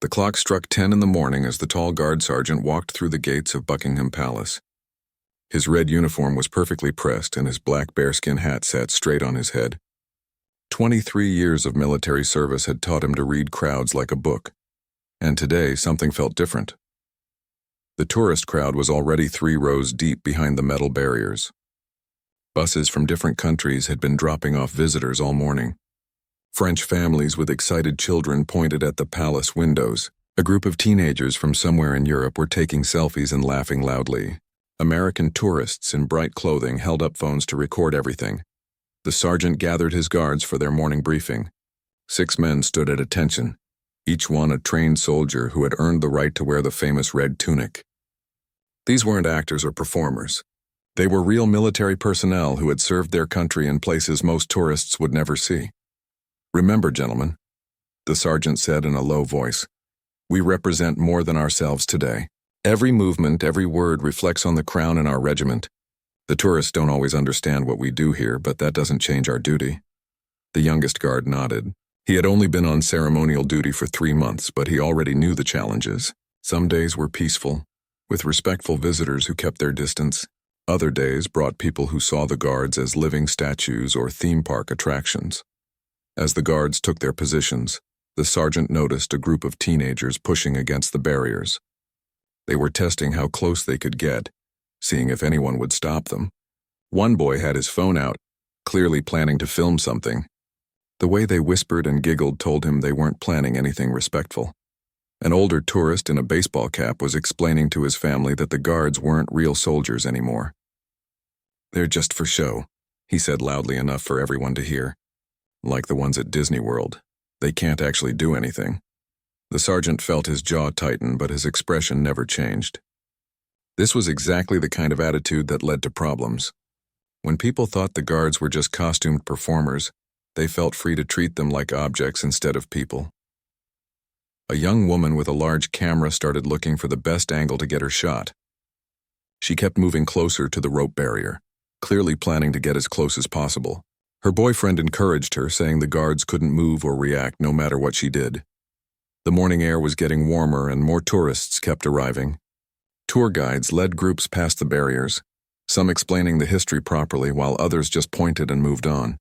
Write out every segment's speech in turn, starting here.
The clock struck 10 in the morning as the tall guard sergeant walked through the gates of Buckingham Palace. His red uniform was perfectly pressed and his black bearskin hat sat straight on his head. 23 years of military service had taught him to read crowds like a book. And today, something felt different. The tourist crowd was already 3 rows deep behind the metal barriers. Buses from different countries had been dropping off visitors all morning. French families with excited children pointed at the palace windows. A group of teenagers from somewhere in Europe were taking selfies and laughing loudly. American tourists in bright clothing held up phones to record everything. The sergeant gathered his guards for their morning briefing. 6 men stood at attention, each one a trained soldier who had earned the right to wear the famous red tunic. These weren't actors or performers. They were real military personnel who had served their country in places most tourists would never see. "Remember, gentlemen," the sergeant said in a low voice, "we represent more than ourselves today. Every movement, every word reflects on the crown and our regiment. The tourists don't always understand what we do here, but that doesn't change our duty." The youngest guard nodded. He had only been on ceremonial duty for 3 months, but he already knew the challenges. Some days were peaceful, with respectful visitors who kept their distance. Other days brought people who saw the guards as living statues or theme park attractions. As the guards took their positions, the sergeant noticed a group of teenagers pushing against the barriers. They were testing how close they could get, seeing if anyone would stop them. One boy had his phone out, clearly planning to film something. The way they whispered and giggled told him they weren't planning anything respectful. An older tourist in a baseball cap was explaining to his family that the guards weren't real soldiers anymore. "They're just for show," he said loudly enough for everyone to hear. "Like the ones at Disney World. They can't actually do anything." The sergeant felt his jaw tighten, but his expression never changed. This was exactly the kind of attitude that led to problems. When people thought the guards were just costumed performers, they felt free to treat them like objects instead of people. A young woman with a large camera started looking for the best angle to get her shot. She kept moving closer to the rope barrier, clearly planning to get as close as possible. Her boyfriend encouraged her, saying the guards couldn't move or react no matter what she did. The morning air was getting warmer and more tourists kept arriving. Tour guides led groups past the barriers, some explaining the history properly while others just pointed and moved on.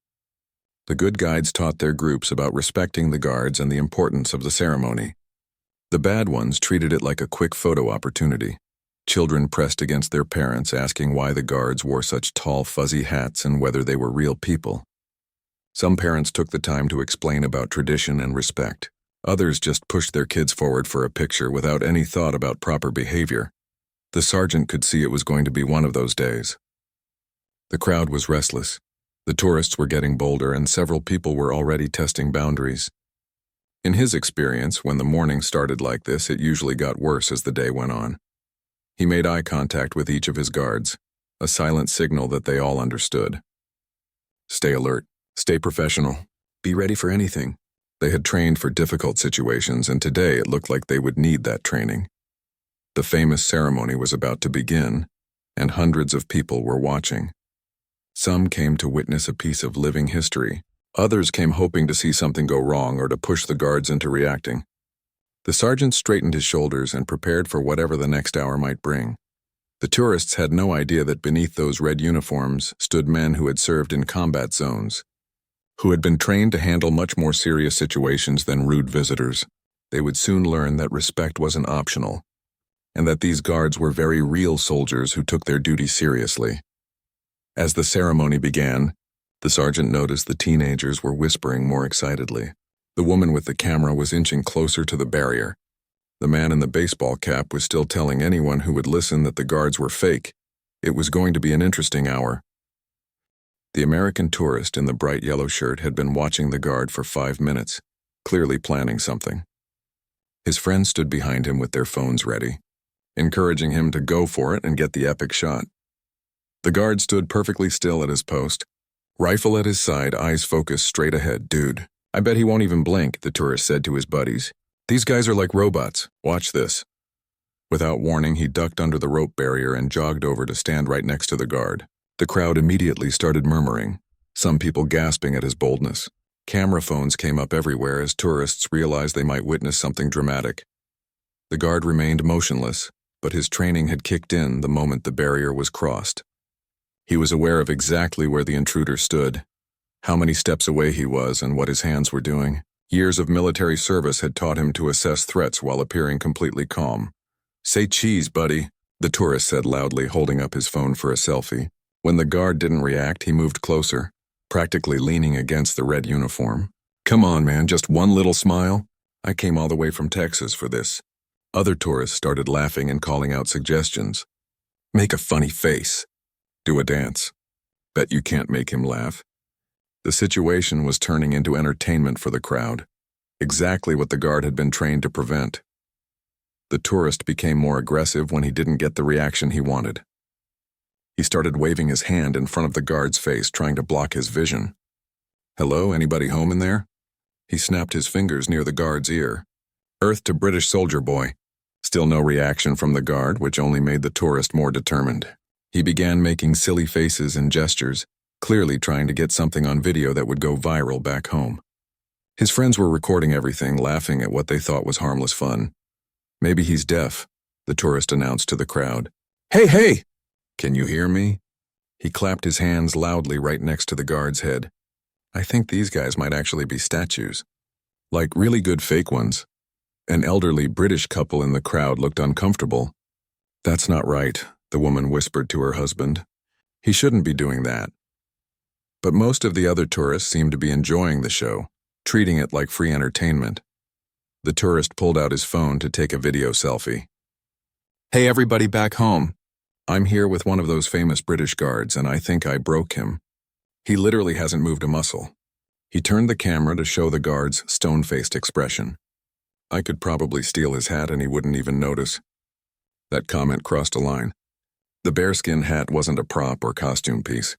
The good guides taught their groups about respecting the guards and the importance of the ceremony. The bad ones treated it like a quick photo opportunity. Children pressed against their parents, asking why the guards wore such tall, fuzzy hats and whether they were real people. Some parents took the time to explain about tradition and respect. Others just pushed their kids forward for a picture without any thought about proper behavior. The sergeant could see it was going to be one of those days. The crowd was restless. The tourists were getting bolder and several people were already testing boundaries. In his experience, when the morning started like this, it usually got worse as the day went on. He made eye contact with each of his guards, a silent signal that they all understood. Stay alert, stay professional, be ready for anything. They had trained for difficult situations, and today it looked like they would need that training. The famous ceremony was about to begin, and hundreds of people were watching. Some came to witness a piece of living history. Others came hoping to see something go wrong or to push the guards into reacting. The sergeant straightened his shoulders and prepared for whatever the next hour might bring. The tourists had no idea that beneath those red uniforms stood men who had served in combat zones, who had been trained to handle much more serious situations than rude visitors. They would soon learn that respect wasn't optional, and that these guards were very real soldiers who took their duty seriously. As the ceremony began, the sergeant noticed the teenagers were whispering more excitedly. The woman with the camera was inching closer to the barrier. The man in the baseball cap was still telling anyone who would listen that the guards were fake. It was going to be an interesting hour. The American tourist in the bright yellow shirt had been watching the guard for 5 minutes, clearly planning something. His friends stood behind him with their phones ready, encouraging him to go for it and get the epic shot. The guard stood perfectly still at his post, rifle at his side, eyes focused straight ahead. "Dude, I bet he won't even blink," the tourist said to his buddies. "These guys are like robots. Watch this." Without warning, he ducked under the rope barrier and jogged over to stand right next to the guard. The crowd immediately started murmuring, some people gasping at his boldness. Camera phones came up everywhere as tourists realized they might witness something dramatic. The guard remained motionless, but his training had kicked in the moment the barrier was crossed. He was aware of exactly where the intruder stood, how many steps away he was, and what his hands were doing. Years of military service had taught him to assess threats while appearing completely calm. "Say cheese, buddy," the tourist said loudly, holding up his phone for a selfie. When the guard didn't react, he moved closer, practically leaning against the red uniform. "Come on, man, just one little smile? I came all the way from Texas for this." Other tourists started laughing and calling out suggestions. "Make a funny face. Do a dance. Bet you can't make him laugh." The situation was turning into entertainment for the crowd, exactly what the guard had been trained to prevent. The tourist became more aggressive when he didn't get the reaction he wanted. He started waving his hand in front of the guard's face, trying to block his vision. "Hello, anybody home in there?" He snapped his fingers near the guard's ear. "Earth to British soldier boy." Still no reaction from the guard, which only made the tourist more determined. He began making silly faces and gestures, clearly trying to get something on video that would go viral back home. His friends were recording everything, laughing at what they thought was harmless fun. "Maybe he's deaf," the tourist announced to the crowd. Hey! Can you hear me?" He clapped his hands loudly right next to the guard's head. "I think these guys might actually be statues. Like really good fake ones." An elderly British couple in the crowd looked uncomfortable. "That's not right," the woman whispered to her husband. "He shouldn't be doing that." But most of the other tourists seemed to be enjoying the show, treating it like free entertainment. The tourist pulled out his phone to take a video selfie. "Hey everybody back home. I'm here with one of those famous British guards, and I think I broke him. He literally hasn't moved a muscle." He turned the camera to show the guard's stone-faced expression. "I could probably steal his hat and he wouldn't even notice." That comment crossed a line. The bearskin hat wasn't a prop or costume piece.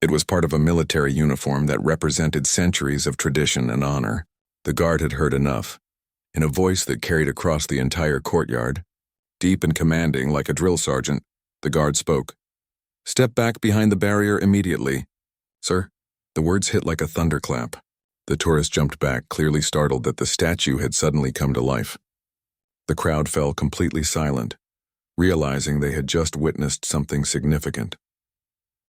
It was part of a military uniform that represented centuries of tradition and honor. The guard had heard enough. In a voice that carried across the entire courtyard, deep and commanding like a drill sergeant, the guard spoke. "Step back behind the barrier immediately." "Sir?" The words hit like a thunderclap. The tourist jumped back, clearly startled that the statue had suddenly come to life. The crowd fell completely silent, realizing they had just witnessed something significant.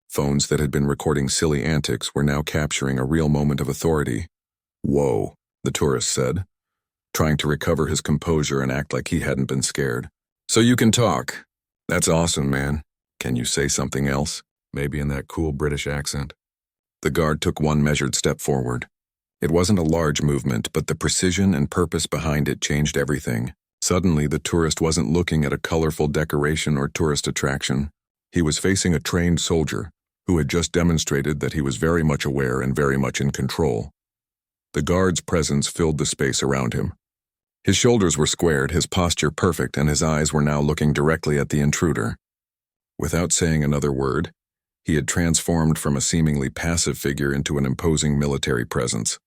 Phones that had been recording silly antics were now capturing a real moment of authority. "Whoa," the tourist said, trying to recover his composure and act like he hadn't been scared. "So you can talk. That's awesome, man. Can you say something else? Maybe in that cool British accent?" The guard took one measured step forward. It wasn't a large movement, but the precision and purpose behind it changed everything. Suddenly, the tourist wasn't looking at a colorful decoration or tourist attraction. He was facing a trained soldier who had just demonstrated that he was very much aware and very much in control. The guard's presence filled the space around him. His shoulders were squared, his posture perfect, and his eyes were now looking directly at the intruder. Without saying another word, he had transformed from a seemingly passive figure into an imposing military presence.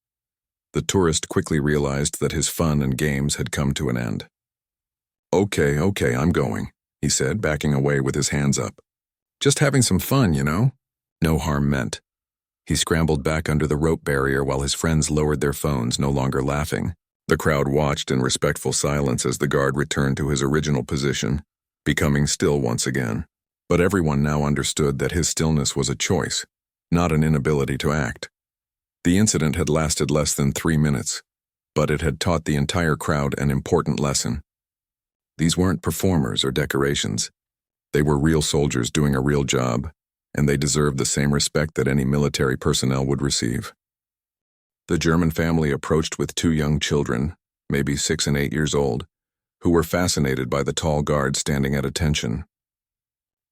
The tourist quickly realized that his fun and games had come to an end. Okay, I'm going," he said, backing away with his hands up. "Just having some fun, you know? No harm meant." He scrambled back under the rope barrier while his friends lowered their phones, no longer laughing. The crowd watched in respectful silence as the guard returned to his original position, becoming still once again. But everyone now understood that his stillness was a choice, not an inability to act. The incident had lasted less than 3 minutes, but it had taught the entire crowd an important lesson. These weren't performers or decorations. They were real soldiers doing a real job, and they deserved the same respect that any military personnel would receive. The German family approached with 2 young children, maybe 6 and 8 years old, who were fascinated by the tall guard standing at attention.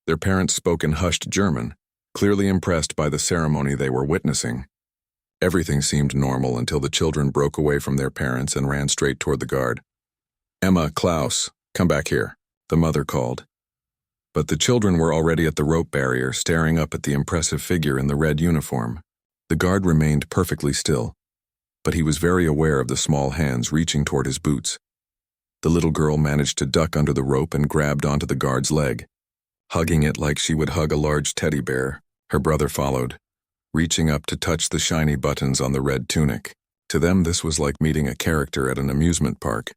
Their parents spoke in hushed German, clearly impressed by the ceremony they were witnessing. Everything seemed normal until the children broke away from their parents and ran straight toward the guard. "Emma, Klaus, come back here," the mother called. But the children were already at the rope barrier, staring up at the impressive figure in the red uniform. The guard remained perfectly still, but he was very aware of the small hands reaching toward his boots. The little girl managed to duck under the rope and grabbed onto the guard's leg. Hugging it like she would hug a large teddy bear, her brother followed, reaching up to touch the shiny buttons on the red tunic. To them, this was like meeting a character at an amusement park.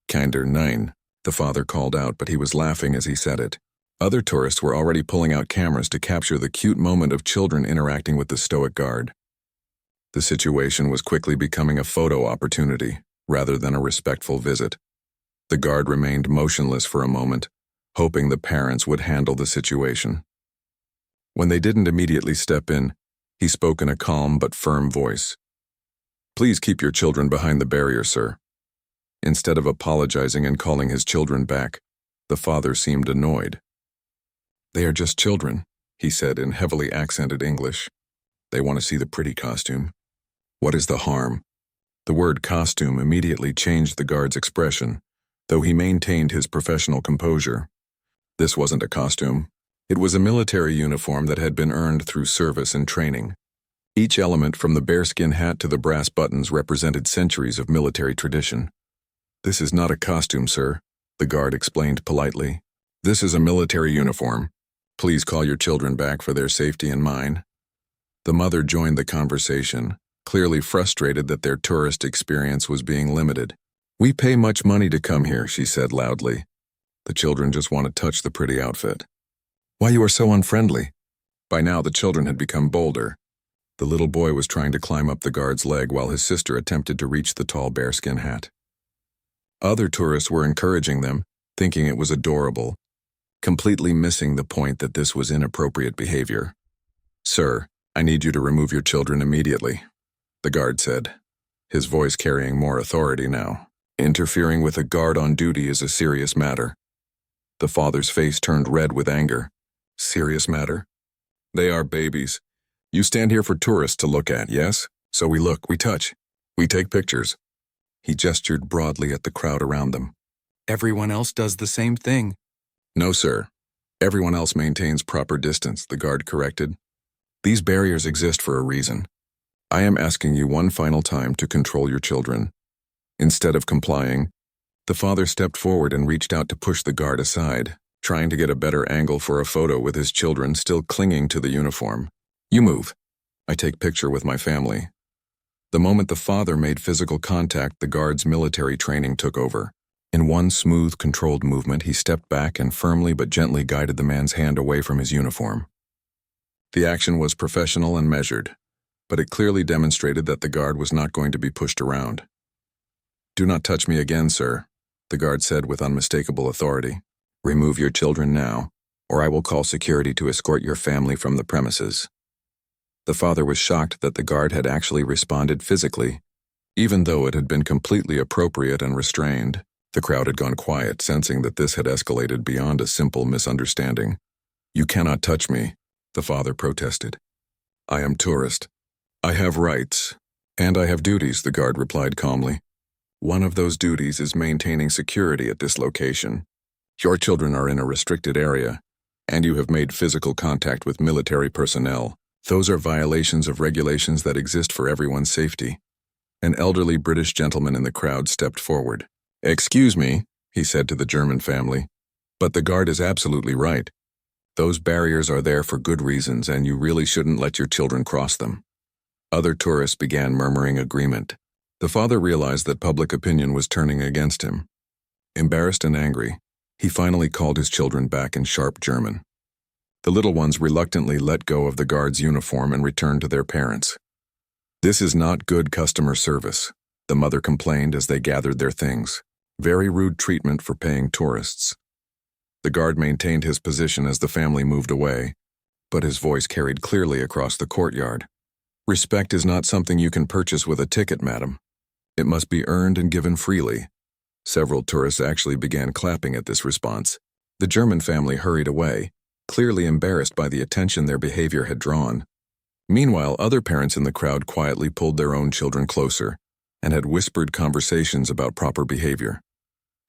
"Kinder nein," the father called out, but he was laughing as he said it. Other tourists were already pulling out cameras to capture the cute moment of children interacting with the stoic guard. The situation was quickly becoming a photo opportunity, rather than a respectful visit. The guard remained motionless for a moment, hoping the parents would handle the situation. When they didn't immediately step in, he spoke in a calm but firm voice. "Please keep your children behind the barrier, sir." Instead of apologizing and calling his children back, the father seemed annoyed. "They are just children," he said in heavily accented English. "They want to see the pretty costume. What is the harm?" The word costume immediately changed the guard's expression, though he maintained his professional composure. This wasn't a costume. It was a military uniform that had been earned through service and training. Each element from the bearskin hat to the brass buttons represented centuries of military tradition. "This is not a costume, sir," the guard explained politely. "This is a military uniform. Please call your children back for their safety and mine." The mother joined the conversation, clearly frustrated that their tourist experience was being limited. "We pay much money to come here," she said loudly. "The children just want to touch the pretty outfit." "Why you are so unfriendly?" By now the children had become bolder. The little boy was trying to climb up the guard's leg while his sister attempted to reach the tall bearskin hat. Other tourists were encouraging them, thinking it was adorable, completely missing the point that this was inappropriate behavior. "Sir, I need you to remove your children immediately," the guard said, his voice carrying more authority now. "Interfering with a guard on duty is a serious matter." The father's face turned red with anger. "Serious matter? They are babies. You stand here for tourists to look at, yes? So we look, we touch, we take pictures." He gestured broadly at the crowd around them. "Everyone else does the same thing." "No, sir. Everyone else maintains proper distance," the guard corrected. "These barriers exist for a reason. I am asking you one final time to control your children." Instead of complying, the father stepped forward and reached out to push the guard aside, trying to get a better angle for a photo with his children still clinging to the uniform. "You move. I take picture with my family." The moment the father made physical contact, the guard's military training took over. In one smooth, controlled movement, he stepped back and firmly but gently guided the man's hand away from his uniform. The action was professional and measured, but it clearly demonstrated that the guard was not going to be pushed around. "Do not touch me again, sir," the guard said with unmistakable authority. "Remove your children now, or I will call security to escort your family from the premises." The father was shocked that the guard had actually responded physically, even though it had been completely appropriate and restrained. The crowd had gone quiet, sensing that this had escalated beyond a simple misunderstanding. "You cannot touch me," the father protested. "I am tourist. I have rights, and I have duties," the guard replied calmly. "One of those duties is maintaining security at this location. Your children are in a restricted area, and you have made physical contact with military personnel. Those are violations of regulations that exist for everyone's safety." An elderly British gentleman in the crowd stepped forward. "Excuse me," he said to the German family, "but the guard is absolutely right. Those barriers are there for good reasons, and you really shouldn't let your children cross them." Other tourists began murmuring agreement. The father realized that public opinion was turning against him. Embarrassed and angry, he finally called his children back in sharp German. The little ones reluctantly let go of the guard's uniform and returned to their parents. "This is not good customer service," the mother complained as they gathered their things. "Very rude treatment for paying tourists." The guard maintained his position as the family moved away, but his voice carried clearly across the courtyard. "Respect is not something you can purchase with a ticket, madam. It must be earned and given freely." Several tourists actually began clapping at this response. The German family hurried away, clearly embarrassed by the attention their behavior had drawn. Meanwhile, other parents in the crowd quietly pulled their own children closer and had whispered conversations about proper behavior.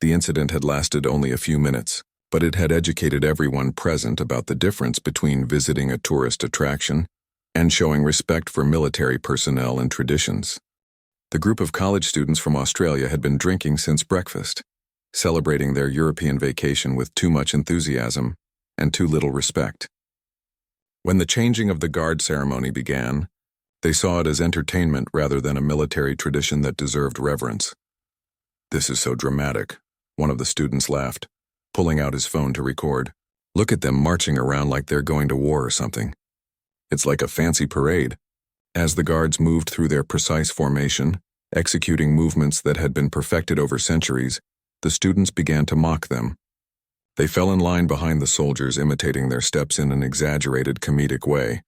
The incident had lasted only a few minutes, but it had educated everyone present about the difference between visiting a tourist attraction and showing respect for military personnel and traditions. The group of college students from Australia had been drinking since breakfast, celebrating their European vacation with too much enthusiasm and too little respect. When the changing of the guard ceremony began, They saw it as entertainment rather than a military tradition that deserved reverence. "This is so dramatic," one of the students laughed, pulling out his phone to record. "Look at them marching around like they're going to war or something. It's like a fancy parade." As the guards moved through their precise formation, executing movements that had been perfected over centuries, the students began to mock them. They fell in line behind the soldiers, imitating their steps in an exaggerated comedic way.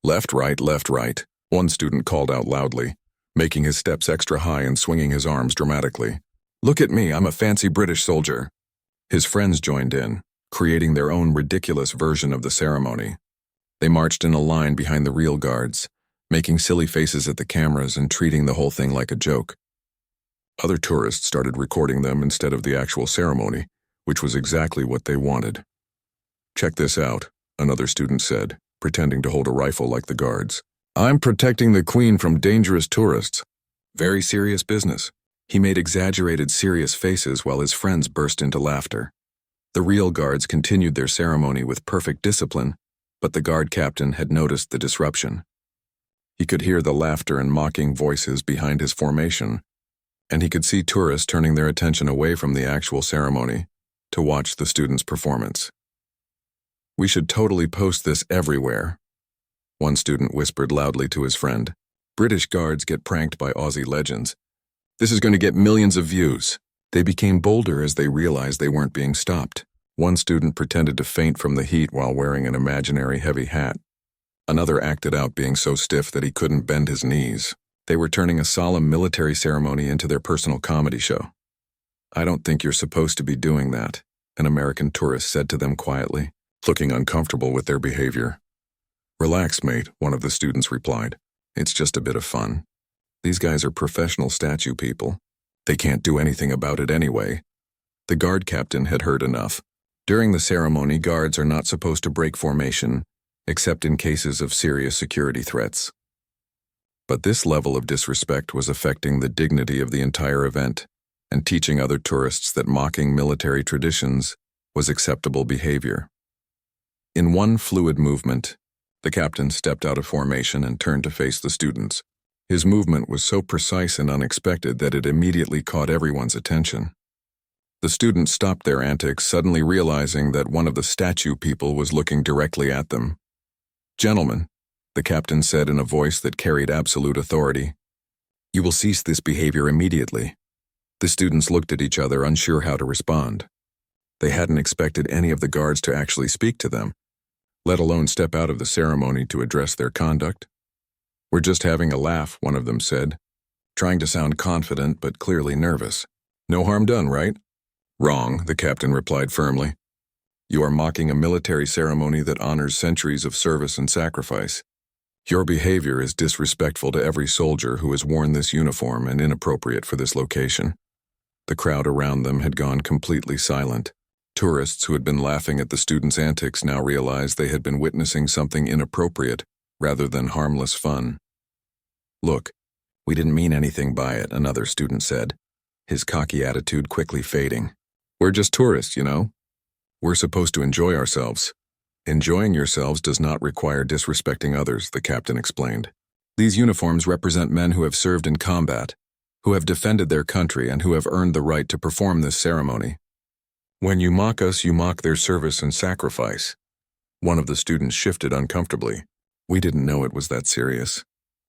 Left, right," one student called out loudly, making his steps extra high and swinging his arms dramatically. "Look at me, I'm a fancy British soldier." His friends joined in, creating their own ridiculous version of the ceremony. They marched in a line behind the real guards, making silly faces at the cameras and treating the whole thing like a joke. Other tourists started recording them instead of the actual ceremony, which was exactly what they wanted. "Check this out," another student said, pretending to hold a rifle like the guards. "I'm protecting the Queen from dangerous tourists." Very serious business. He made exaggerated serious faces while his friends burst into laughter. The real guards continued their ceremony with perfect discipline, but the guard captain had noticed the disruption. He could hear the laughter and mocking voices behind his formation, and he could see tourists turning their attention away from the actual ceremony to watch the students' performance. "We should totally post this everywhere," one student whispered loudly to his friend. "British guards get pranked by Aussie legends. This is going to get millions of views." They became bolder as they realized they weren't being stopped. One student pretended to faint from the heat while wearing an imaginary heavy hat. Another acted out being so stiff that he couldn't bend his knees. They were turning a solemn military ceremony into their personal comedy show. "I don't think you're supposed to be doing that," an American tourist said to them quietly, looking uncomfortable with their behavior. "Relax, mate," one of the students replied. "It's just a bit of fun. These guys are professional statue people. They can't do anything about it anyway." The guard captain had heard enough. During the ceremony, guards are not supposed to break formation, except in cases of serious security threats. But this level of disrespect was affecting the dignity of the entire event and teaching other tourists that mocking military traditions was acceptable behavior. In one fluid movement, the captain stepped out of formation and turned to face the students. His movement was so precise and unexpected that it immediately caught everyone's attention. The students stopped their antics, suddenly realizing that one of the statue people was looking directly at them. "Gentlemen," the captain said in a voice that carried absolute authority, "you will cease this behavior immediately." The students looked at each other, unsure how to respond. They hadn't expected any of the guards to actually speak to them, let alone step out of the ceremony to address their conduct. "We're just having a laugh," one of them said, trying to sound confident but clearly nervous. "No harm done, right?" "Wrong," the captain replied firmly. "You are mocking a military ceremony that honors centuries of service and sacrifice. Your behavior is disrespectful to every soldier who has worn this uniform and inappropriate for this location." The crowd around them had gone completely silent. Tourists who had been laughing at the students' antics now realized they had been witnessing something inappropriate rather than harmless fun. "Look, we didn't mean anything by it," another student said, his cocky attitude quickly fading. "We're just tourists, you know. We're supposed to enjoy ourselves." "Enjoying yourselves does not require disrespecting others," the captain explained. "These uniforms represent men who have served in combat, who have defended their country, and who have earned the right to perform this ceremony. When you mock us, you mock their service and sacrifice." One of the students shifted uncomfortably. "We didn't know it was that serious.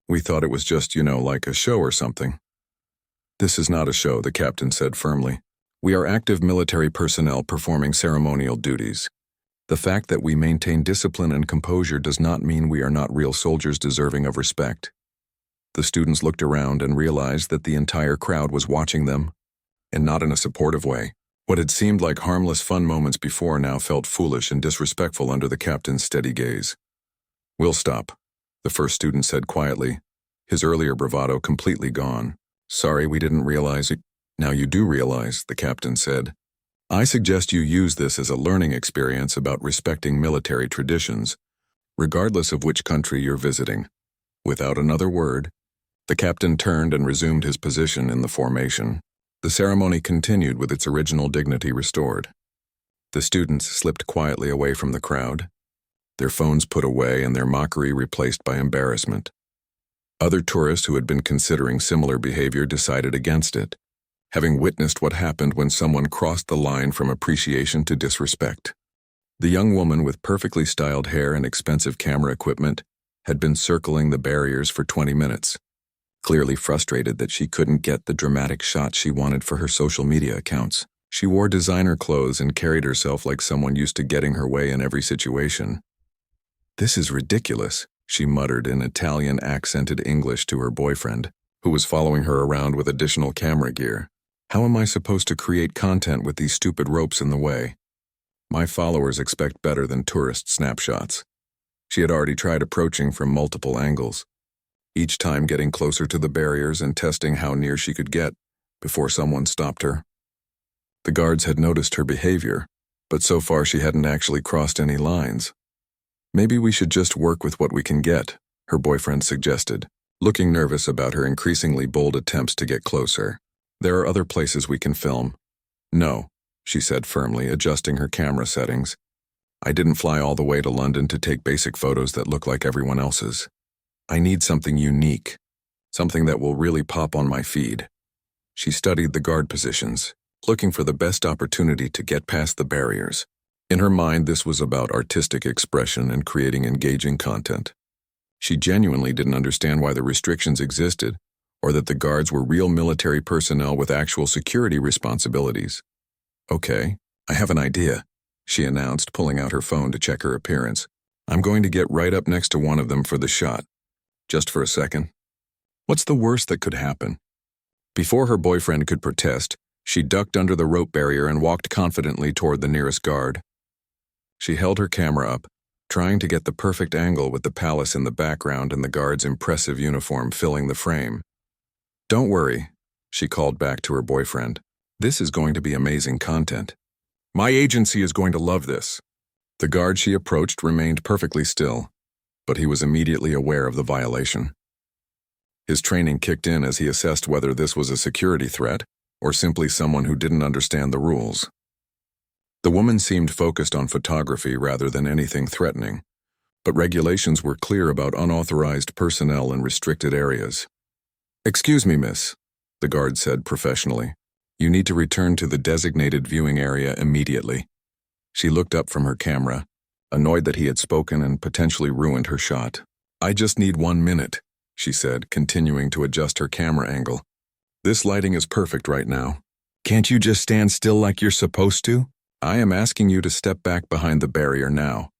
We thought it was just, like a show or something." "This is not a show," the captain said firmly. "We are active military personnel performing ceremonial duties. The fact that we maintain discipline and composure does not mean we are not real soldiers deserving of respect." The students looked around and realized that the entire crowd was watching them, and not in a supportive way. What had seemed like harmless fun moments before now felt foolish and disrespectful under the captain's steady gaze. "We'll stop," the first student said quietly, his earlier bravado completely gone. "Sorry, we didn't realize it." "Now you do realize," the captain said. "I suggest you use this as a learning experience about respecting military traditions, regardless of which country you're visiting." Without another word, the captain turned and resumed his position in the formation. The ceremony continued with its original dignity restored. The students slipped quietly away from the crowd, their phones put away and their mockery replaced by embarrassment. Other tourists who had been considering similar behavior decided against it, having witnessed what happened when someone crossed the line from appreciation to disrespect. The young woman with perfectly styled hair and expensive camera equipment had been circling the barriers for 20 minutes, clearly frustrated that she couldn't get the dramatic shot she wanted for her social media accounts. She wore designer clothes and carried herself like someone used to getting her way in every situation. "This is ridiculous," she muttered in Italian accented English to her boyfriend, who was following her around with additional camera gear. "How am I supposed to create content with these stupid ropes in the way? My followers expect better than tourist snapshots." She had already tried approaching from multiple angles, each time getting closer to the barriers and testing how near she could get before someone stopped her. The guards had noticed her behavior, but so far she hadn't actually crossed any lines. "Maybe we should just work with what we can get," her boyfriend suggested, looking nervous about her increasingly bold attempts to get closer. "There are other places we can film." "No," she said firmly, adjusting her camera settings. "I didn't fly all the way to London to take basic photos that look like everyone else's. I need something unique, something that will really pop on my feed." She studied the guard positions, looking for the best opportunity to get past the barriers. In her mind, this was about artistic expression and creating engaging content. She genuinely didn't understand why the restrictions existed, or that the guards were real military personnel with actual security responsibilities. "Okay, I have an idea," she announced, pulling out her phone to check her appearance. "I'm going to get right up next to one of them for the shot. Just for a second. What's the worst that could happen?" Before her boyfriend could protest, she ducked under the rope barrier and walked confidently toward the nearest guard. She held her camera up, trying to get the perfect angle with the palace in the background and the guard's impressive uniform filling the frame. "Don't worry," she called back to her boyfriend. "This is going to be amazing content. My agency is going to love this." The guard she approached remained perfectly still, but he was immediately aware of the violation. His training kicked in as he assessed whether this was a security threat or simply someone who didn't understand the rules. The woman seemed focused on photography rather than anything threatening, but regulations were clear about unauthorized personnel in restricted areas. "Excuse me, miss," the guard said professionally. "You need to return to the designated viewing area immediately." She looked up from her camera, annoyed that he had spoken and potentially ruined her shot. "I just need 1 minute," she said, continuing to adjust her camera angle. "This lighting is perfect right now. Can't you just stand still like you're supposed to? I am asking you to step back behind the barrier now,"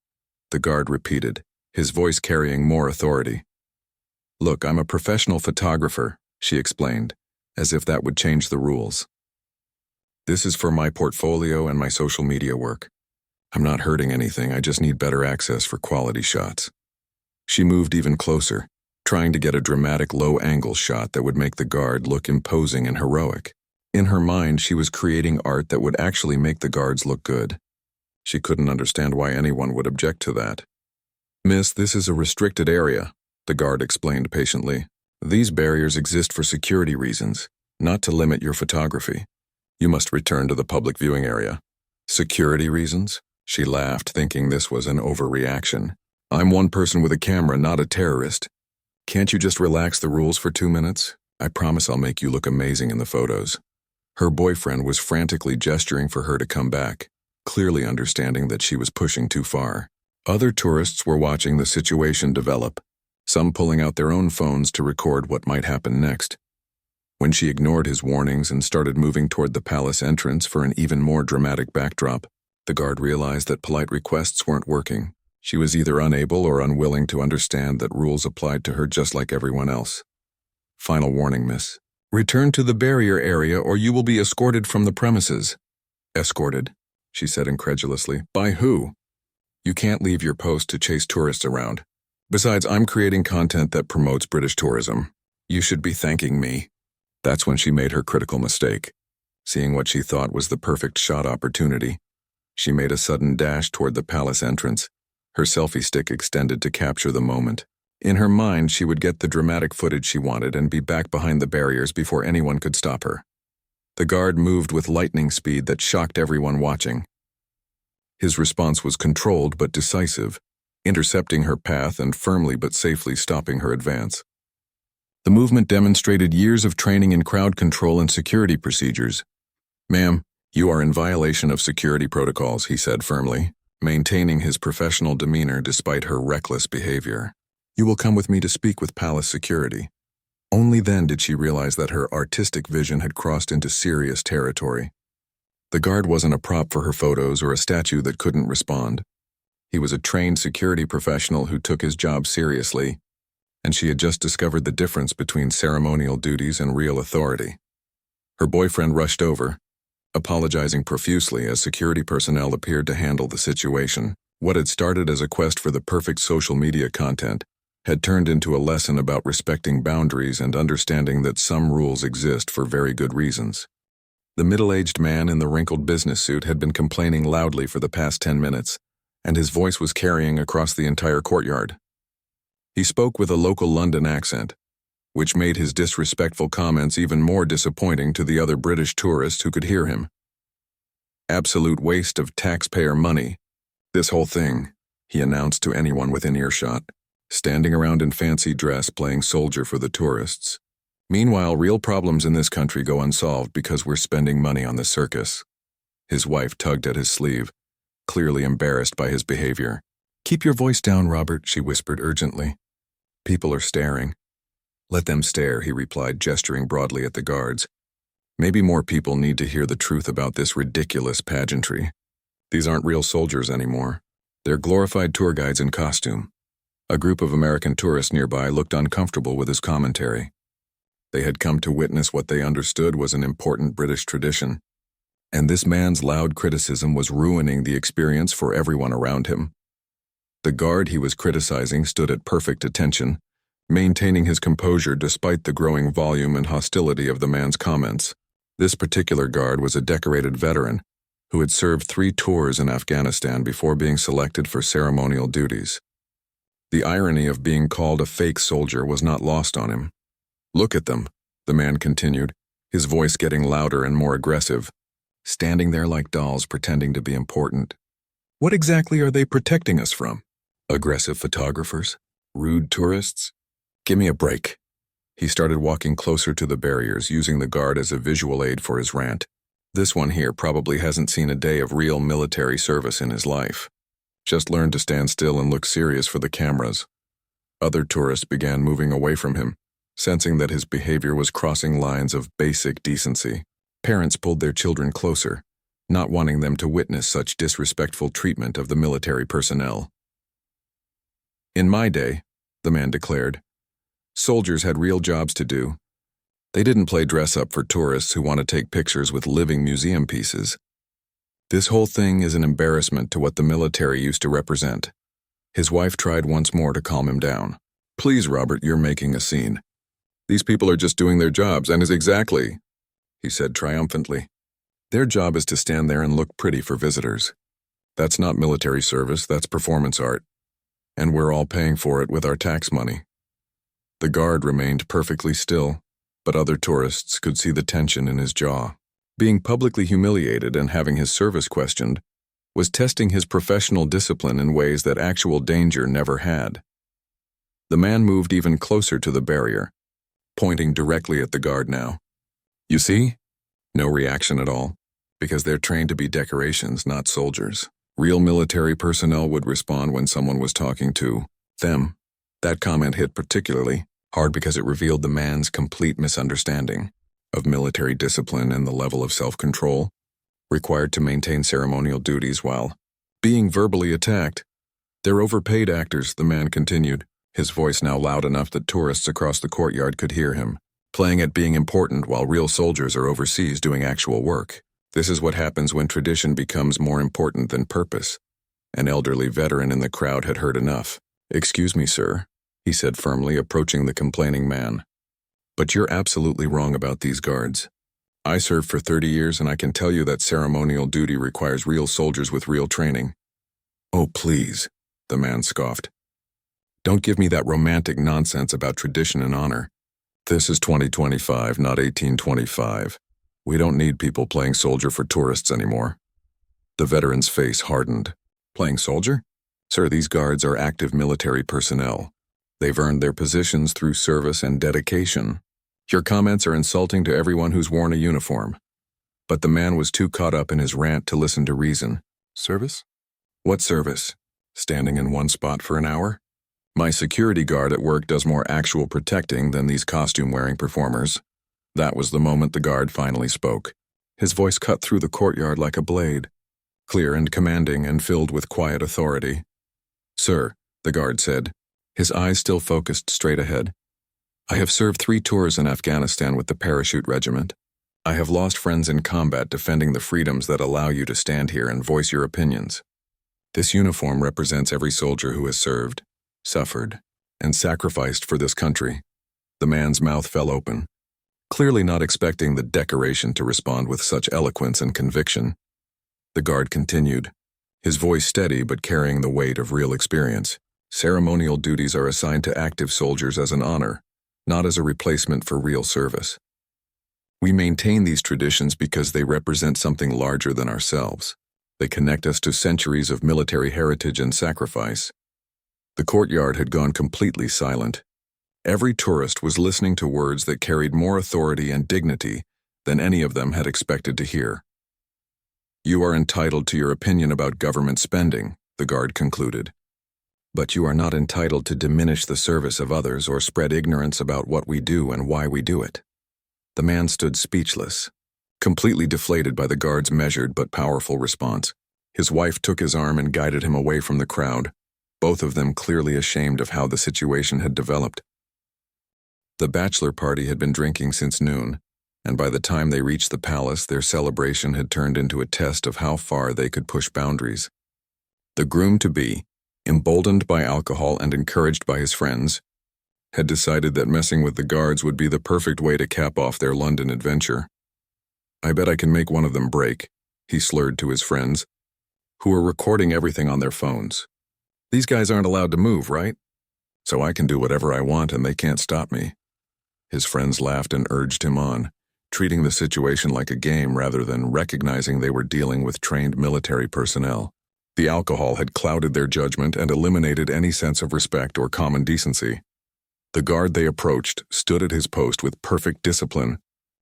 the guard repeated, his voice carrying more authority. "Look, I'm a professional photographer," she explained, as if that would change the rules. "This is for my portfolio and my social media work. I'm not hurting anything, I just need better access for quality shots." She moved even closer, trying to get a dramatic low-angle shot that would make the guard look imposing and heroic. In her mind, she was creating art that would actually make the guards look good. She couldn't understand why anyone would object to that. "Miss, this is a restricted area," the guard explained patiently. "These barriers exist for security reasons, not to limit your photography. You must return to the public viewing area." "Security reasons?" She laughed, thinking this was an overreaction. "I'm one person with a camera, not a terrorist. Can't you just relax the rules for 2 minutes? I promise I'll make you look amazing in the photos." Her boyfriend was frantically gesturing for her to come back, clearly understanding that she was pushing too far. Other tourists were watching the situation develop, some pulling out their own phones to record what might happen next. When she ignored his warnings and started moving toward the palace entrance for an even more dramatic backdrop, the guard realized that polite requests weren't working. She was either unable or unwilling to understand that rules applied to her just like everyone else. "Final warning, miss. Return to the barrier area or you will be escorted from the premises." "Escorted?" she said incredulously. "By who? You can't leave your post to chase tourists around. Besides, I'm creating content that promotes British tourism. You should be thanking me." That's when she made her critical mistake. Seeing what she thought was the perfect shot opportunity, she made a sudden dash toward the palace entrance, her selfie stick extended to capture the moment. In her mind, she would get the dramatic footage she wanted and be back behind the barriers before anyone could stop her. The guard moved with lightning speed that shocked everyone watching. His response was controlled but decisive, intercepting her path and firmly but safely stopping her advance. The movement demonstrated years of training in crowd control and security procedures. "Ma'am, you are in violation of security protocols," he said firmly, maintaining his professional demeanor despite her reckless behavior. "You will come with me to speak with palace security." Only then did she realize that her artistic vision had crossed into serious territory. The guard wasn't a prop for her photos or a statue that couldn't respond. He was a trained security professional who took his job seriously, and she had just discovered the difference between ceremonial duties and real authority. Her boyfriend rushed over, apologizing profusely as security personnel appeared to handle the situation. What had started as a quest for the perfect social media content had turned into a lesson about respecting boundaries and understanding that some rules exist for very good reasons. The middle-aged man in the wrinkled business suit had been complaining loudly for the past 10 minutes, and his voice was carrying across the entire courtyard. He spoke with a local London accent, which made his disrespectful comments even more disappointing to the other British tourists who could hear him. "Absolute waste of taxpayer money. This whole thing," he announced to anyone within earshot, standing around in fancy dress playing soldier for the tourists. "Meanwhile, real problems in this country go unsolved because we're spending money on the circus." His wife tugged at his sleeve, clearly embarrassed by his behavior. "Keep your voice down, Robert," she whispered urgently. "People are staring." "Let them stare," he replied, gesturing broadly at the guards. "Maybe more people need to hear the truth about this ridiculous pageantry. These aren't real soldiers anymore. They're glorified tour guides in costume." A group of American tourists nearby looked uncomfortable with his commentary. They had come to witness what they understood was an important British tradition, and this man's loud criticism was ruining the experience for everyone around him. The guard he was criticizing stood at perfect attention, maintaining his composure despite the growing volume and hostility of the man's comments. This particular guard was a decorated veteran who had served 3 tours in Afghanistan before being selected for ceremonial duties. The irony of being called a fake soldier was not lost on him. "Look at them," the man continued, his voice getting louder and more aggressive, "standing there like dolls pretending to be important. What exactly are they protecting us from? Aggressive photographers? Rude tourists? Give me a break." He started walking closer to the barriers, using the guard as a visual aid for his rant. This one here probably hasn't seen a day of real military service in his life. Just learned to stand still and look serious for the cameras. Other tourists began moving away from him, sensing that his behavior was crossing lines of basic decency. Parents pulled their children closer, not wanting them to witness such disrespectful treatment of the military personnel. "In my day," the man declared, "soldiers had real jobs to do. They didn't play dress-up for tourists who want to take pictures with living museum pieces. This whole thing is an embarrassment to what the military used to represent." His wife tried once more to calm him down. "Please, Robert, you're making a scene. These people are just doing their jobs, and is exactly," he said triumphantly. "Their job is to stand there and look pretty for visitors. That's not military service, that's performance art. And we're all paying for it with our tax money." The guard remained perfectly still, but other tourists could see the tension in his jaw. Being publicly humiliated and having his service questioned was testing his professional discipline in ways that actual danger never had. The man moved even closer to the barrier, pointing directly at the guard now. "You see?" No reaction at all, because they're trained to be decorations, not soldiers. Real military personnel would respond when someone was talking to them. That comment hit particularly hard because it revealed the man's complete misunderstanding of military discipline and the level of self-control required to maintain ceremonial duties while being verbally attacked. "They're overpaid actors," the man continued, his voice now loud enough that tourists across the courtyard could hear him, "playing at being important while real soldiers are overseas doing actual work. This is what happens when tradition becomes more important than purpose." An elderly veteran in the crowd had heard enough. "Excuse me, sir," he said firmly, approaching the complaining man. "But you're absolutely wrong about these guards. I served for 30 years and I can tell you that ceremonial duty requires real soldiers with real training." "Oh, please," the man scoffed. "Don't give me that romantic nonsense about tradition and honor. This is 2025, not 1825. We don't need people playing soldier for tourists anymore." The veteran's face hardened. "Playing soldier? Sir, these guards are active military personnel. They've earned their positions through service and dedication. Your comments are insulting to everyone who's worn a uniform." But the man was too caught up in his rant to listen to reason. "Service? What service? Standing in one spot for an hour? My security guard at work does more actual protecting than these costume-wearing performers." That was the moment the guard finally spoke. His voice cut through the courtyard like a blade, clear and commanding and filled with quiet authority. "Sir," the guard said, his eyes still focused straight ahead, "I have served 3 tours in Afghanistan with the Parachute Regiment. I have lost friends in combat defending the freedoms that allow you to stand here and voice your opinions. This uniform represents every soldier who has served, suffered, and sacrificed for this country." The man's mouth fell open, clearly not expecting the decoration to respond with such eloquence and conviction. The guard continued, his voice steady but carrying the weight of real experience. "Ceremonial duties are assigned to active soldiers as an honor, not as a replacement for real service. We maintain these traditions because they represent something larger than ourselves. They connect us to centuries of military heritage and sacrifice." The courtyard had gone completely silent. Every tourist was listening to words that carried more authority and dignity than any of them had expected to hear. "You are entitled to your opinion about government spending," the guard concluded. "But you are not entitled to diminish the service of others or spread ignorance about what we do and why we do it." The man stood speechless, completely deflated by the guard's measured but powerful response. His wife took his arm and guided him away from the crowd, both of them clearly ashamed of how the situation had developed. The bachelor party had been drinking since noon, and by the time they reached the palace, their celebration had turned into a test of how far they could push boundaries. The groom-to-be, emboldened by alcohol and encouraged by his friends, had decided that messing with the guards would be the perfect way to cap off their London adventure. "I bet I can make one of them break," he slurred to his friends, who were recording everything on their phones. "These guys aren't allowed to move, right? So I can do whatever I want and they can't stop me." His friends laughed and urged him on, treating the situation like a game rather than recognizing they were dealing with trained military personnel. The alcohol had clouded their judgment and eliminated any sense of respect or common decency. The guard they approached stood at his post with perfect discipline,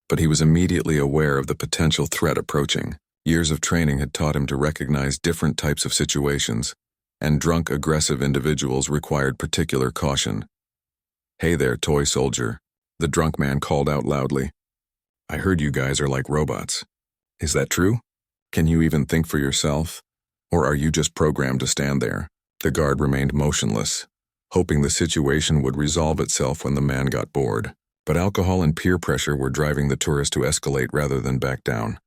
but he was immediately aware of the potential threat approaching. Years of training had taught him to recognize different types of situations, and drunk, aggressive individuals required particular caution. "Hey there, toy soldier," the drunk man called out loudly. "I heard you guys are like robots. Is that true? Can you even think for yourself? Or are you just programmed to stand there?" The guard remained motionless, hoping the situation would resolve itself when the man got bored. But alcohol and peer pressure were driving the tourist to escalate rather than back down.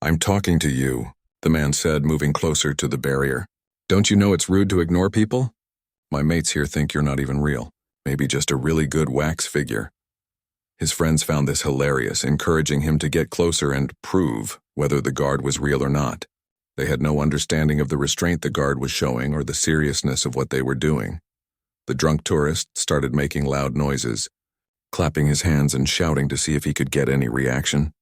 "I'm talking to you," the man said, moving closer to the barrier. "Don't you know it's rude to ignore people? My mates here think you're not even real, maybe just a really good wax figure." His friends found this hilarious, encouraging him to get closer and prove whether the guard was real or not. They had no understanding of the restraint the guard was showing or the seriousness of what they were doing. The drunk tourist started making loud noises, clapping his hands and shouting to see if he could get any reaction.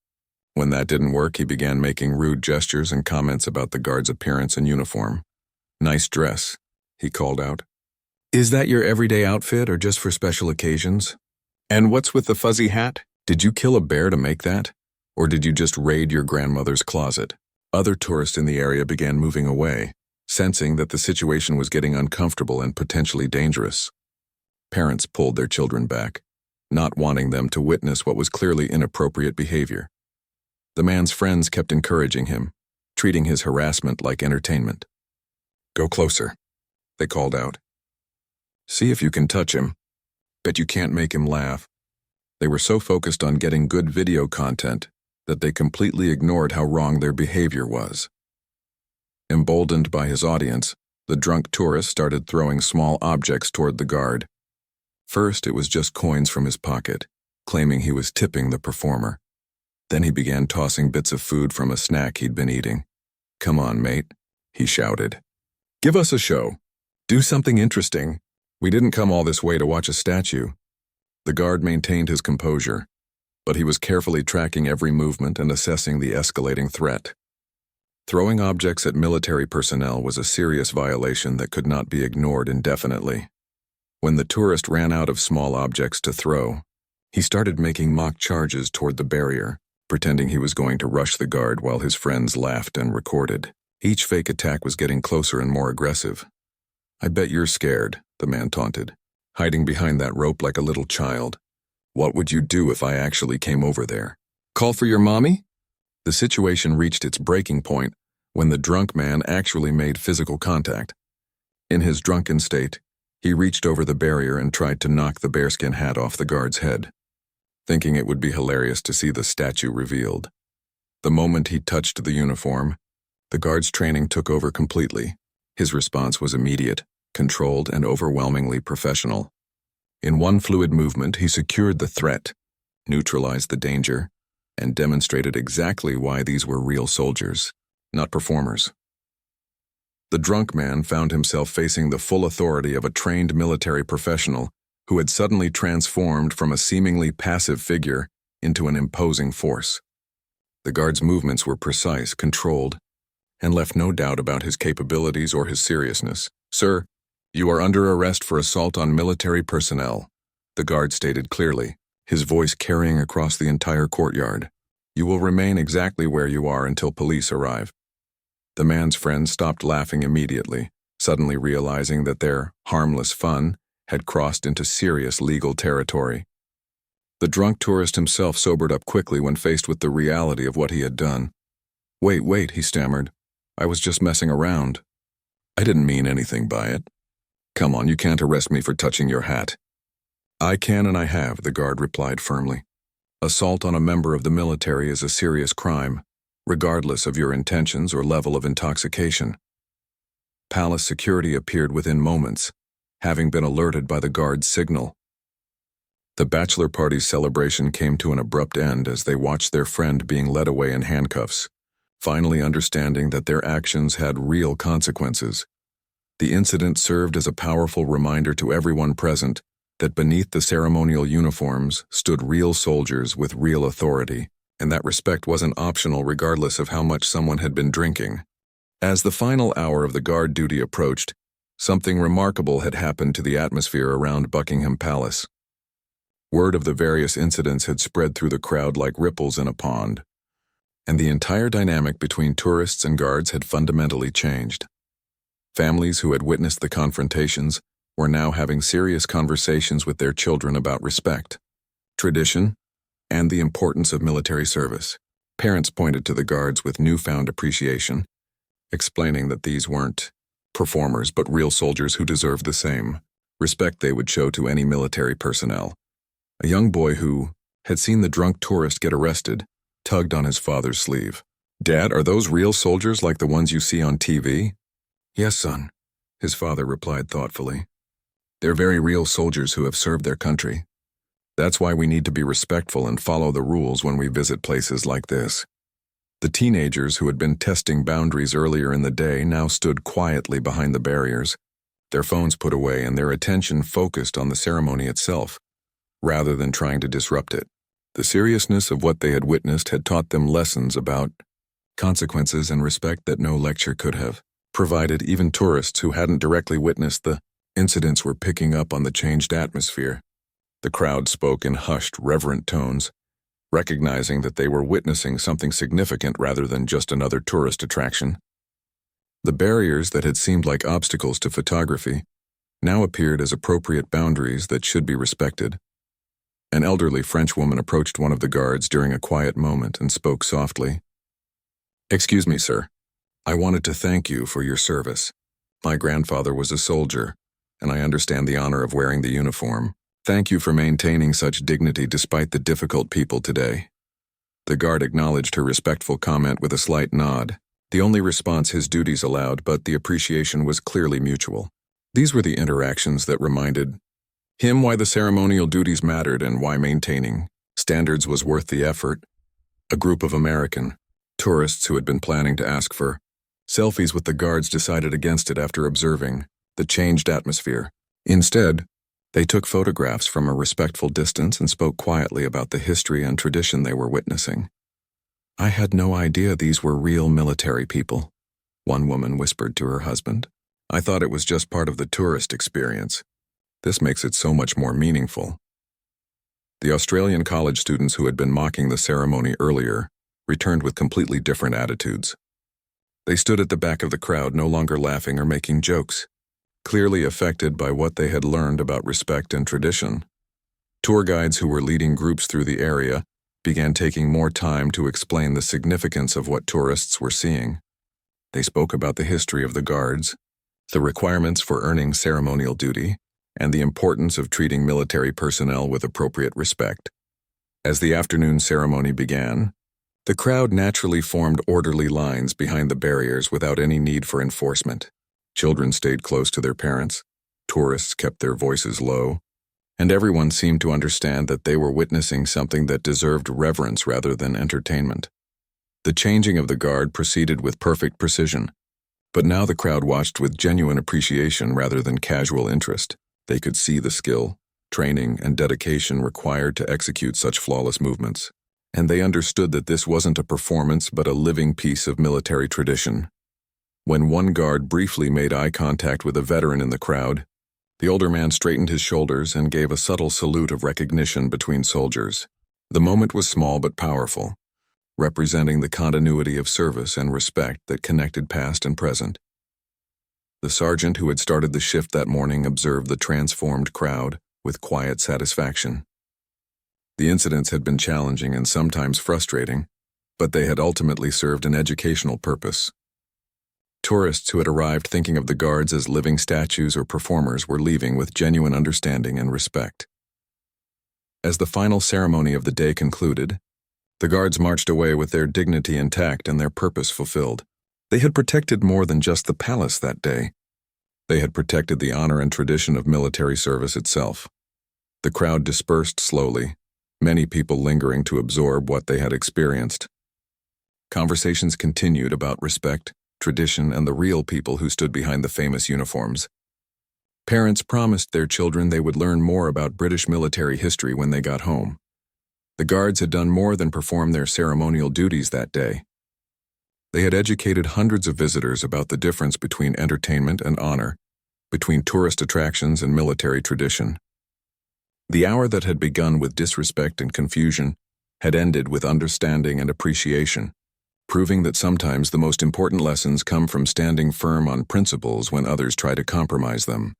When that didn't work, he began making rude gestures and comments about the guard's appearance and uniform. "Nice dress," he called out. "Is that your everyday outfit or just for special occasions? And what's with the fuzzy hat? Did you kill a bear to make that? Or did you just raid your grandmother's closet?" Other tourists in the area began moving away, sensing that the situation was getting uncomfortable and potentially dangerous. Parents pulled their children back, not wanting them to witness what was clearly inappropriate behavior. The man's friends kept encouraging him, treating his harassment like entertainment. "Go closer," they called out. "See if you can touch him. Bet you can't make him laugh." They were so focused on getting good video content that they completely ignored how wrong their behavior was. Emboldened by his audience, the drunk tourist started throwing small objects toward the guard. First, it was just coins from his pocket, claiming he was tipping the performer. Then he began tossing bits of food from a snack he'd been eating. "Come on, mate," he shouted. "Give us a show. Do something interesting. We didn't come all this way to watch a statue." The guard maintained his composure, but he was carefully tracking every movement and assessing the escalating threat. Throwing objects at military personnel was a serious violation that could not be ignored indefinitely. When the tourist ran out of small objects to throw, he started making mock charges toward the barrier, pretending he was going to rush the guard while his friends laughed and recorded. Each fake attack was getting closer and more aggressive. "I bet you're scared," the man taunted, "hiding behind that rope like a little child. What would you do if I actually came over there? Call for your mommy?" The situation reached its breaking point when the drunk man actually made physical contact. In his drunken state, he reached over the barrier and tried to knock the bearskin hat off the guard's head, thinking it would be hilarious to see the statue revealed. The moment he touched the uniform, the guard's training took over completely. His response was immediate, controlled, and overwhelmingly professional. In one fluid movement, he secured the threat, neutralized the danger, and demonstrated exactly why these were real soldiers, not performers. The drunk man found himself facing the full authority of a trained military professional who had suddenly transformed from a seemingly passive figure into an imposing force. The guard's movements were precise, controlled, and left no doubt about his capabilities or his seriousness. "Sir, you are under arrest for assault on military personnel," the guard stated clearly, his voice carrying across the entire courtyard. "You will remain exactly where you are until police arrive." The man's friends stopped laughing immediately, suddenly realizing that their harmless fun had crossed into serious legal territory. The drunk tourist himself sobered up quickly when faced with the reality of what he had done. Wait, he stammered. "I was just messing around. I didn't mean anything by it. Come on, you can't arrest me for touching your hat." "I can and I have," the guard replied firmly. "Assault on a member of the military is a serious crime, regardless of your intentions or level of intoxication." Palace security appeared within moments, having been alerted by the guard's signal. The bachelor party's celebration came to an abrupt end as they watched their friend being led away in handcuffs, finally understanding that their actions had real consequences. The incident served as a powerful reminder to everyone present that beneath the ceremonial uniforms stood real soldiers with real authority, and that respect wasn't optional regardless of how much someone had been drinking. As the final hour of the guard duty approached, something remarkable had happened to the atmosphere around Buckingham Palace. Word of the various incidents had spread through the crowd like ripples in a pond, and the entire dynamic between tourists and guards had fundamentally changed. Families who had witnessed the confrontations were now having serious conversations with their children about respect, tradition, and the importance of military service. Parents pointed to the guards with newfound appreciation, explaining that these weren't performers but real soldiers who deserved the same respect they would show to any military personnel. A young boy who had seen the drunk tourist get arrested tugged on his father's sleeve. "Dad, are those real soldiers like the ones you see on TV?" "Yes, son," his father replied thoughtfully. "They're very real soldiers who have served their country. That's why we need to be respectful and follow the rules when we visit places like this." The teenagers who had been testing boundaries earlier in the day now stood quietly behind the barriers, their phones put away and their attention focused on the ceremony itself, rather than trying to disrupt it. The seriousness of what they had witnessed had taught them lessons about consequences and respect that no lecture could have provided. Even tourists who hadn't directly witnessed the incidents were picking up on the changed atmosphere. The crowd spoke in hushed, reverent tones, recognizing that they were witnessing something significant rather than just another tourist attraction. The barriers that had seemed like obstacles to photography now appeared as appropriate boundaries that should be respected. An elderly French woman approached one of the guards during a quiet moment and spoke softly. "Excuse me, sir. I wanted to thank you for your service. My grandfather was a soldier, and I understand the honor of wearing the uniform. Thank you for maintaining such dignity despite the difficult people today." The guard acknowledged her respectful comment with a slight nod, the only response his duties allowed, but the appreciation was clearly mutual. These were the interactions that reminded him why the ceremonial duties mattered and why maintaining standards was worth the effort. A group of American tourists who had been planning to ask for selfies with the guards decided against it after observing the changed atmosphere. Instead, they took photographs from a respectful distance and spoke quietly about the history and tradition they were witnessing. "I had no idea these were real military people," one woman whispered to her husband. "I thought it was just part of the tourist experience." This makes it so much more meaningful. The Australian college students who had been mocking the ceremony earlier returned with completely different attitudes. They stood at the back of the crowd, no longer laughing or making jokes, clearly affected by what they had learned about respect and tradition. Tour guides who were leading groups through the area began taking more time to explain the significance of what tourists were seeing. They spoke about the history of the guards, the requirements for earning ceremonial duty, and the importance of treating military personnel with appropriate respect. As the afternoon ceremony began, the crowd naturally formed orderly lines behind the barriers without any need for enforcement. Children stayed close to their parents, tourists kept their voices low, and everyone seemed to understand that they were witnessing something that deserved reverence rather than entertainment. The changing of the guard proceeded with perfect precision, but now the crowd watched with genuine appreciation rather than casual interest. They could see the skill, training, and dedication required to execute such flawless movements, and they understood that this wasn't a performance but a living piece of military tradition. When one guard briefly made eye contact with a veteran in the crowd, the older man straightened his shoulders and gave a subtle salute of recognition between soldiers. The moment was small but powerful, representing the continuity of service and respect that connected past and present. The sergeant who had started the shift that morning observed the transformed crowd with quiet satisfaction. The incidents had been challenging and sometimes frustrating, but they had ultimately served an educational purpose. Tourists who had arrived thinking of the guards as living statues or performers were leaving with genuine understanding and respect. As the final ceremony of the day concluded, the guards marched away with their dignity intact and their purpose fulfilled. They had protected more than just the palace that day. They had protected the honor and tradition of military service itself. The crowd dispersed slowly, many people lingering to absorb what they had experienced. Conversations continued about respect, tradition, and the real people who stood behind the famous uniforms. Parents promised their children they would learn more about British military history when they got home. The guards had done more than perform their ceremonial duties that day. They had educated hundreds of visitors about the difference between entertainment and honor, between tourist attractions and military tradition. The hour that had begun with disrespect and confusion had ended with understanding and appreciation, proving that sometimes the most important lessons come from standing firm on principles when others try to compromise them.